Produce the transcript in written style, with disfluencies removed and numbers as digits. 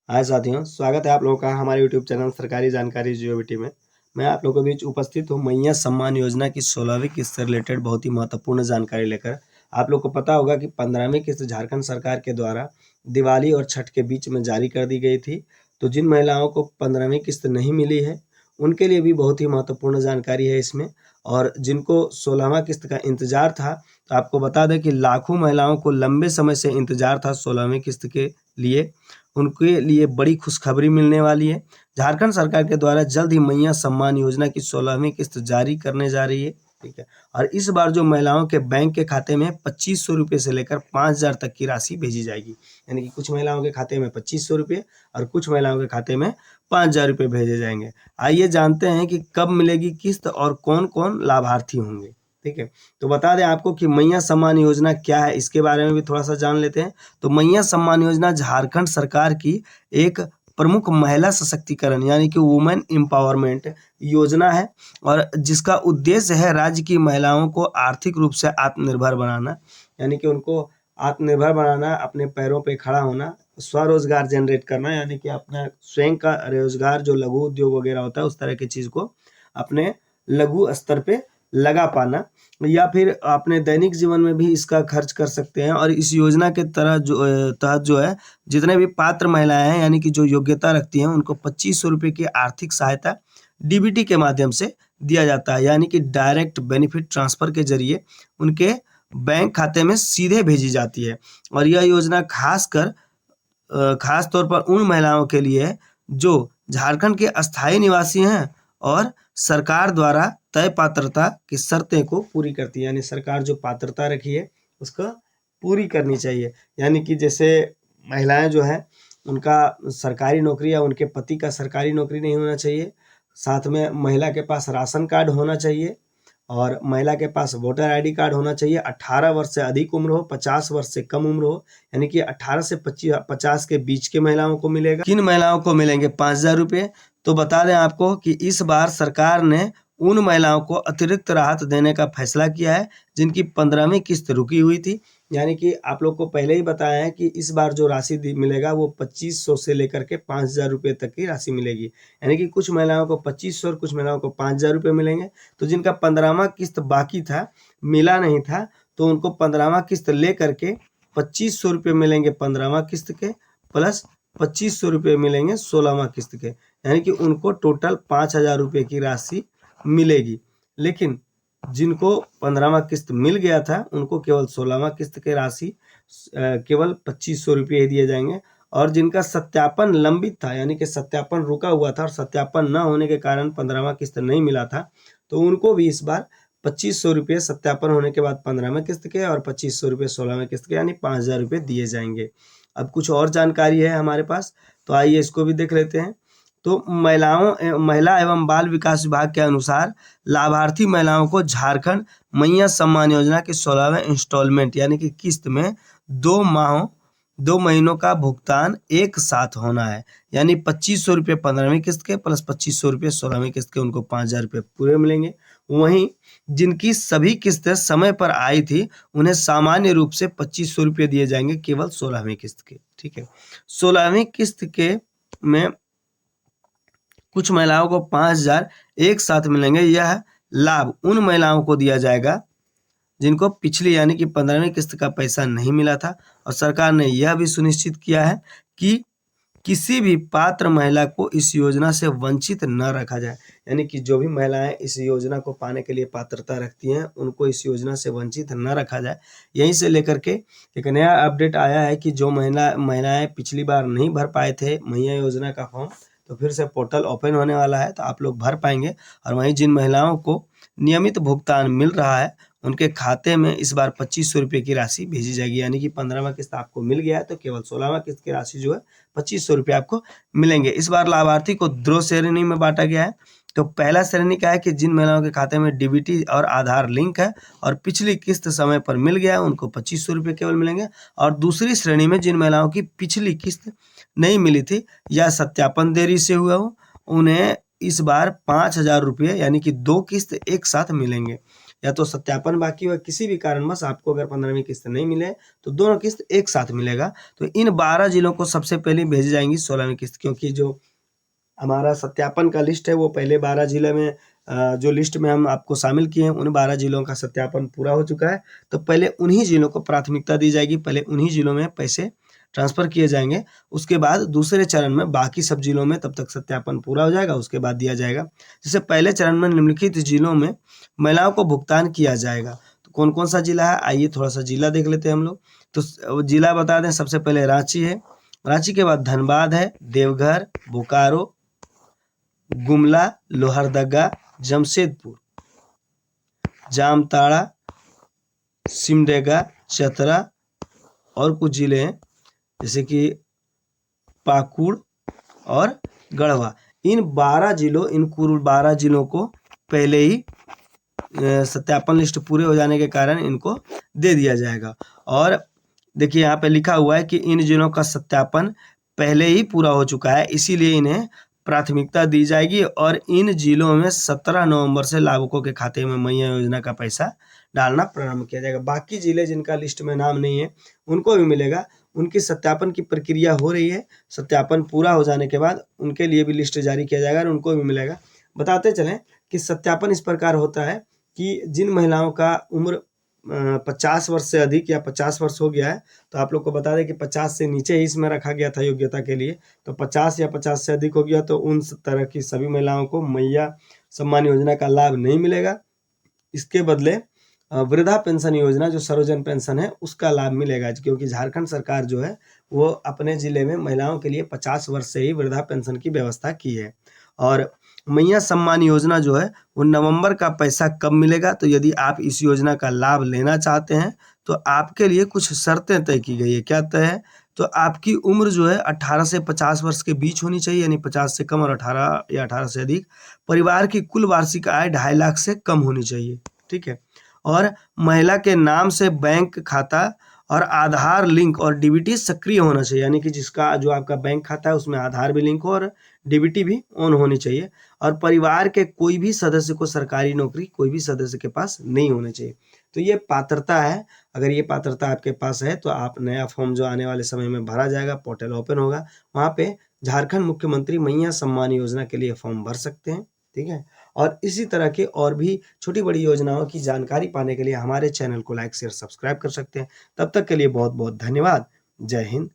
हाय साथियों, स्वागत है आप लोगों का हमारे यूट्यूब चैनल सरकारी जानकारी जीओबीटी में। मैं आप लोगों के बीच उपस्थित हूँ मैया सम्मान योजना की 16वीं किस्त से रिलेटेड बहुत ही महत्वपूर्ण जानकारी लेकर। आप लोग को पता होगा कि 15वीं किस्त झारखंड सरकार के द्वारा दिवाली और छठ के बीच में जारी कर दी गई थी। तो जिन महिलाओं को 15वीं किस्त नहीं मिली है उनके लिए भी बहुत ही महत्वपूर्ण जानकारी है इसमें। और जिनको 16वां किस्त का इंतजार था, तो आपको बता दें कि लाखों महिलाओं को लंबे समय से इंतजार था 16वीं किस्त के लिए। उनके लिए बड़ी खुशखबरी मिलने वाली है। झारखंड सरकार के द्वारा जल्द ही मैया सम्मान योजना की 16वीं किस्त जारी करने जा रही है। ठीक है। और इस बार जो महिलाओं के बैंक के खाते में 2500 रुपये से लेकर 5000 तक की राशि भेजी जाएगी। यानी कि कुछ महिलाओं के खाते में 2500 रुपये और कुछ महिलाओं के खाते में 5000 रुपये भेजे जाएंगे। आइए जानते हैं कि कब मिलेगी किस्त और कौन कौन लाभार्थी होंगे। ठीक है। तो बता दें आपको कि मैया सम्मान योजना क्या है, इसके बारे में भी थोड़ा सा जान लेते हैं। तो मैया सम्मान योजना झारखंड सरकार की एक प्रमुख महिला सशक्तिकरण यानी कि वुमेन एम्पावरमेंट योजना है और जिसका उद्देश्य है राज्य की महिलाओं को आर्थिक रूप से आत्मनिर्भर बनाना। यानी कि उनको आत्मनिर्भर बनाना, अपने पैरों पे खड़ा होना, स्वरोजगार जनरेट करना, यानी कि अपना स्वयं का रोजगार जो लघु उद्योग वगैरह होता है उस तरह की चीज़ को अपने लघु स्तर पे लगा पाना, या फिर अपने दैनिक जीवन में भी इसका खर्च कर सकते हैं। और इस योजना के तहत जो है जितने भी पात्र महिलाएं हैं यानी कि जो योग्यता रखती हैं उनको 2500 रुपये की आर्थिक सहायता डीबीटी के माध्यम से दिया जाता है, यानी कि डायरेक्ट बेनिफिट ट्रांसफर के जरिए उनके बैंक खाते में सीधे भेजी जाती है। और यह योजना खास तौर पर उन महिलाओं के लिए है जो झारखंड के अस्थायी निवासी हैं और सरकार द्वारा तय पात्रता की शर्तें को पूरी करती है। यानी सरकार जो पात्रता रखी है उसको पूरी करनी चाहिए। यानी कि जैसे महिलाएं जो है उनका सरकारी नौकरी या उनके पति का सरकारी नौकरी नहीं होना चाहिए, साथ में महिला के पास राशन कार्ड होना चाहिए और महिला के पास वोटर आईडी कार्ड होना चाहिए। 18 वर्ष से अधिक उम्र हो, 50 वर्ष से कम उम्र हो, यानी कि 18 से 50 के बीच के महिलाओं को मिलेगा। किन महिलाओं को मिलेंगे 5000 रुपये? तो बता दें आपको कि इस बार सरकार ने उन महिलाओं को अतिरिक्त राहत देने का फैसला किया है जिनकी 15वीं किस्त रुकी हुई थी। यानी कि आप लोग को पहले ही बताया है कि इस बार जो राशि मिलेगा वो 2500 से लेकर के 5000 रुपये तक की राशि मिलेगी। यानी कि कुछ महिलाओं को 2500 और कुछ महिलाओं को 5000 रुपये मिलेंगे। तो जिनका 15वां किस्त बाकी था, मिला नहीं था, तो उनको 15वां किस्त ले करके 2500 रुपये मिलेंगे 15वां किस्त के, प्लस 2500 रुपये मिलेंगे 16वां किस्त के। यानी कि उनको टोटल 5000 रुपये की राशि मिलेगी। लेकिन जिनको 15वां किस्त मिल गया था उनको केवल 16वां किस्त के राशि केवल 2500 रुपये ही दिए जाएंगे। और जिनका सत्यापन लंबित था, यानी कि सत्यापन रुका हुआ था और सत्यापन न होने के कारण 15वां किस्त नहीं मिला था, तो उनको भी इस बार 2500 रुपये सत्यापन होने के बाद 15वें किस्त के और 2500 रुपये 16वें किस्त के, यानी 5000 रुपये दिए जाएंगे। अब कुछ और जानकारी है हमारे पास, तो आइए इसको भी देख लेते हैं। तो महिला एवं बाल विकास विभाग के अनुसार लाभार्थी महिलाओं को झारखंड मैया सम्मान योजना के 16वें इंस्टॉलमेंट यानी कि किस्त में 2 महीनों का भुगतान एक साथ होना है। यानी 2500 रुपये 15वीं किस्त के प्लस 2500 रुपये 16वीं किस्त के, उनको 5000 रुपये पूरे मिलेंगे। वहीं जिनकी सभी किस्तें समय पर आई थी उन्हें सामान्य रूप से 2500 रुपये दिए जाएंगे केवल 16वीं किस्त के। ठीक है। 16वीं किस्त के में कुछ महिलाओं को 5000 एक साथ मिलेंगे। यह लाभ उन महिलाओं को दिया जाएगा जिनको पिछली यानी कि 15वीं किस्त का पैसा नहीं मिला था। और सरकार ने यह भी सुनिश्चित किया है कि किसी भी पात्र महिला को इस योजना से वंचित न रखा जाए। यानी कि जो भी महिलाएं इस योजना को पाने के लिए पात्रता रखती हैं उनको इस योजना से वंचित न रखा जाए। यहीं से लेकर के एक नया अपडेट आया है कि जो महिलाएं पिछली बार नहीं भर पाए थे मैया योजना का फॉर्म, तो फिर से पोर्टल ओपन होने वाला है, तो आप लोग भर पाएंगे। और वहीं जिन महिलाओं को नियमित भुगतान मिल रहा है उनके खाते में इस बार 2500 रुपये की राशि भेजी जाएगी। यानी कि 15वां किस्त आपको मिल गया है तो केवल 16वां किस्त की राशि जो है 2500 रुपये आपको मिलेंगे। इस बार लाभार्थी को 2 श्रेणी में बांटा गया है। तो पहला श्रेणी क्या है कि जिन महिलाओं के खाते में डीबीटी और आधार लिंक है और पिछली किस्त समय पर मिल गया है उनको 2500 रुपये केवल मिलेंगे। और दूसरी श्रेणी में जिन महिलाओं की पिछली किस्त नहीं मिली थी या सत्यापन देरी से हुआ हो, उन्हें इस बार 5000 रुपये यानी कि 2 किस्त एक साथ मिलेंगे। या तो सत्यापन बाकी हो, किसी भी कारणवश आपको अगर 15वीं किस्त नहीं मिले तो दोनों किस्त एक साथ मिलेगा। तो इन 12 जिलों को सबसे पहले भेजी जाएंगी 16वीं किस्त, क्योंकि जो हमारा सत्यापन का लिस्ट है वो पहले 12 जिले में जो लिस्ट में हम आपको शामिल किए हैं उन 12 जिलों का सत्यापन पूरा हो चुका है। तो पहले उन्हीं जिलों को प्राथमिकता दी जाएगी, पहले उन्हीं जिलों में पैसे ट्रांसफर किए जाएंगे। उसके बाद दूसरे चरण में बाकी सब जिलों में तब तक सत्यापन पूरा हो जाएगा, उसके बाद दिया जाएगा। जैसे पहले चरण में निम्नलिखित जिलों में महिलाओं को भुगतान किया जाएगा। तो कौन कौन सा जिला है, आइए थोड़ा सा जिला देख लेते हैं हम लोग। तो जिला बता दें, सबसे पहले रांची है, रांची के बाद धनबाद है, देवघर, बोकारो, गुमला, लोहरदगा, जमशेदपुर, जामताड़ा, सिमडेगा, चतरा और कुछ जिले हैं जैसे कि पाकुड़ और गढ़वा। इन 12 जिलों, इन कुल 12 जिलों को पहले ही सत्यापन लिस्ट पूरे हो जाने के कारण इनको दे दिया जाएगा। और देखिए यहाँ पे लिखा हुआ है कि इन जिलों का सत्यापन पहले ही पूरा हो चुका है, इसीलिए इन्हें प्राथमिकता दी जाएगी और इन जिलों में 17 नवंबर से लाभुकों के खाते में मैया योजना का पैसा डालना प्रारंभ किया जाएगा। बाकी जिले जिनका लिस्ट में नाम नहीं है उनको भी मिलेगा, उनकी सत्यापन की प्रक्रिया हो रही है। सत्यापन पूरा हो जाने के बाद उनके लिए भी लिस्ट जारी किया जाएगा और उनको भी मिलेगा। बताते चलें कि सत्यापन इस प्रकार होता है कि जिन महिलाओं का उम्र 50 वर्ष से अधिक या 50 वर्ष हो गया है, तो आप लोग को बता दें कि 50 से नीचे ही इसमें रखा गया था योग्यता के लिए। तो 50 या 50 से अधिक हो गया तो उन तरह की सभी महिलाओं को मैया सम्मान योजना का लाभ नहीं मिलेगा। इसके बदले वृद्धा पेंशन योजना जो सर्वजन पेंशन है उसका लाभ मिलेगा, क्योंकि झारखंड सरकार जो है वो अपने जिले में महिलाओं के लिए 50 वर्ष से ही वृद्धा पेंशन की व्यवस्था की है। और मैया सम्मान योजना जो है वो नवंबर का पैसा कब मिलेगा, तो यदि आप इस योजना का लाभ लेना चाहते हैं तो आपके लिए कुछ शर्तें तय की गई है। क्या तय है, तो आपकी उम्र जो है 18 से 50 वर्ष के बीच होनी चाहिए, यानी 50 से कम और 18 या 18 से अधिक। परिवार की कुल वार्षिक आय 2.5 लाख से कम होनी चाहिए, ठीक है। और महिला के नाम से बैंक खाता और आधार लिंक और डीबीटी सक्रिय होना चाहिए, यानी कि जिसका जो आपका बैंक खाता है उसमें आधार भी लिंक हो और डीबीटी भी ऑन होनी चाहिए। और परिवार के कोई भी सदस्य को सरकारी नौकरी कोई भी सदस्य के पास नहीं होनी चाहिए। तो ये पात्रता है, अगर ये पात्रता आपके पास है तो आप नया फॉर्म जो आने वाले समय में भरा जाएगा, पोर्टल ओपन होगा, वहाँ पे झारखंड मुख्यमंत्री मैया सम्मान योजना के लिए फॉर्म भर सकते हैं, ठीक है। और इसी तरह के और भी छोटी बड़ी योजनाओं की जानकारी पाने के लिए हमारे चैनल को लाइक शेयर सब्सक्राइब कर सकते हैं। तब तक के लिए बहुत बहुत धन्यवाद। जय हिंद।